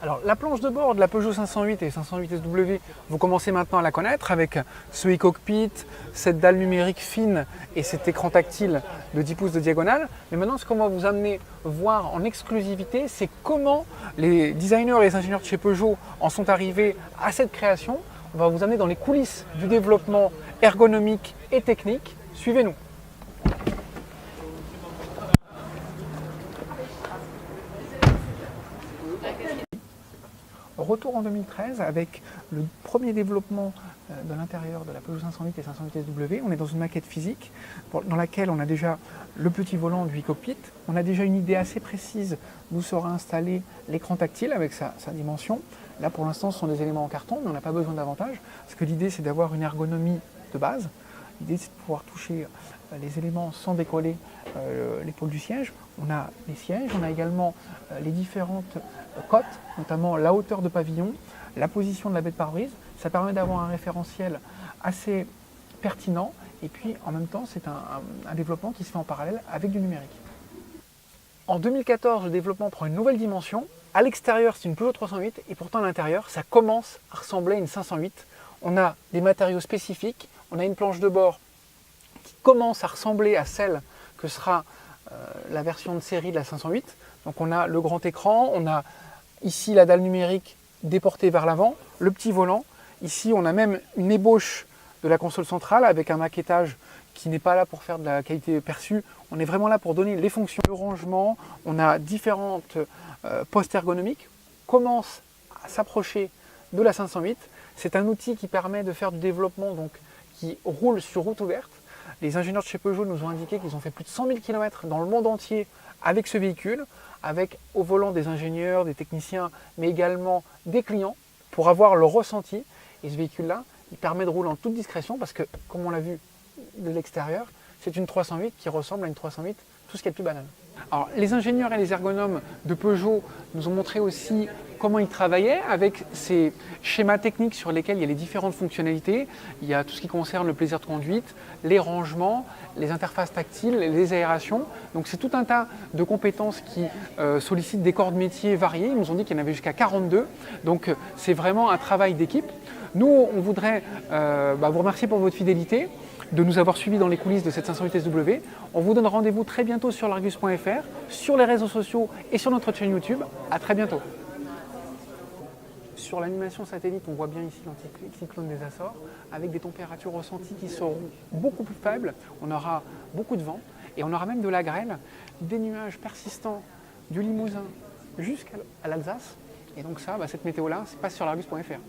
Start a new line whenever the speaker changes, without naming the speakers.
Alors, la planche de bord de la Peugeot 508 et 508 SW, vous commencez maintenant à la connaître avec ce e-cockpit, cette dalle numérique fine et cet écran tactile de 10 pouces de diagonale. Mais maintenant, ce qu'on va vous amener voir en exclusivité, c'est comment les designers et les ingénieurs de chez Peugeot en sont arrivés à cette création. On va vous amener dans les coulisses du développement ergonomique et technique. Suivez-nous. Retour en 2013 avec le premier développement de l'intérieur de la Peugeot 508 et 508 SW. On est dans une maquette physique dans laquelle on a déjà le petit volant du e-cockpit. On a déjà une idée assez précise d'où sera installé l'écran tactile avec sa dimension. Là pour l'instant ce sont des éléments en carton mais on n'a pas besoin davantage parce que l'idée c'est d'avoir une ergonomie de base. L'idée c'est de pouvoir toucher les éléments sans décoller l'épaule du siège. On a les sièges, on a également les différentes cotes, notamment la hauteur de pavillon, la position de la baie de pare-brise. Ça permet d'avoir un référentiel assez pertinent et puis en même temps c'est un développement qui se fait en parallèle avec du numérique. En 2014, le développement prend une nouvelle dimension. À l'extérieur, c'est une Peugeot 308 et pourtant à l'intérieur, ça commence à ressembler à une 508. On a des matériaux spécifiques, on a une planche de bord qui commence à ressembler à celle que sera la version de série de la 508. Donc on a le grand écran, on a ici la dalle numérique déportée vers l'avant, le petit volant. Ici on a même une ébauche de la console centrale avec un maquettage qui n'est pas là pour faire de la qualité perçue. On est vraiment là pour donner les fonctions de rangement. On a différentes postes ergonomiques. Commence à s'approcher de la 508. C'est un outil qui permet de faire du développement donc, qui roule sur route ouverte. Les ingénieurs de chez Peugeot nous ont indiqué qu'ils ont fait plus de 100 000 km dans le monde entier avec ce véhicule, avec au volant des ingénieurs, des techniciens, mais également des clients pour avoir le ressenti. Et ce véhicule-là, il permet de rouler en toute discrétion parce que, comme on l'a vu de l'extérieur, c'est une 308 qui ressemble à une 308, tout ce qui est le plus banal. Alors, les ingénieurs et les ergonomes de Peugeot nous ont montré aussi comment ils travaillaient avec ces schémas techniques sur lesquels il y a les différentes fonctionnalités. Il y a tout ce qui concerne le plaisir de conduite, les rangements, les interfaces tactiles, les aérations. Donc c'est tout un tas de compétences qui sollicitent des corps de métier variés. Ils nous ont dit qu'il y en avait jusqu'à 42. Donc c'est vraiment un travail d'équipe. Nous, on voudrait vous remercier pour votre fidélité, de nous avoir suivis dans les coulisses de cette 508 SW. On vous donne rendez-vous très bientôt sur largus.fr, sur les réseaux sociaux et sur notre chaîne YouTube. À très bientôt. Sur l'animation satellite, on voit bien ici l'anticyclone des Açores, avec des températures ressenties qui seront beaucoup plus faibles. On aura beaucoup de vent et on aura même de la grêle, des nuages persistants du Limousin jusqu'à l'Alsace. Et donc ça, cette météo-là, c'est pas sur largus.fr.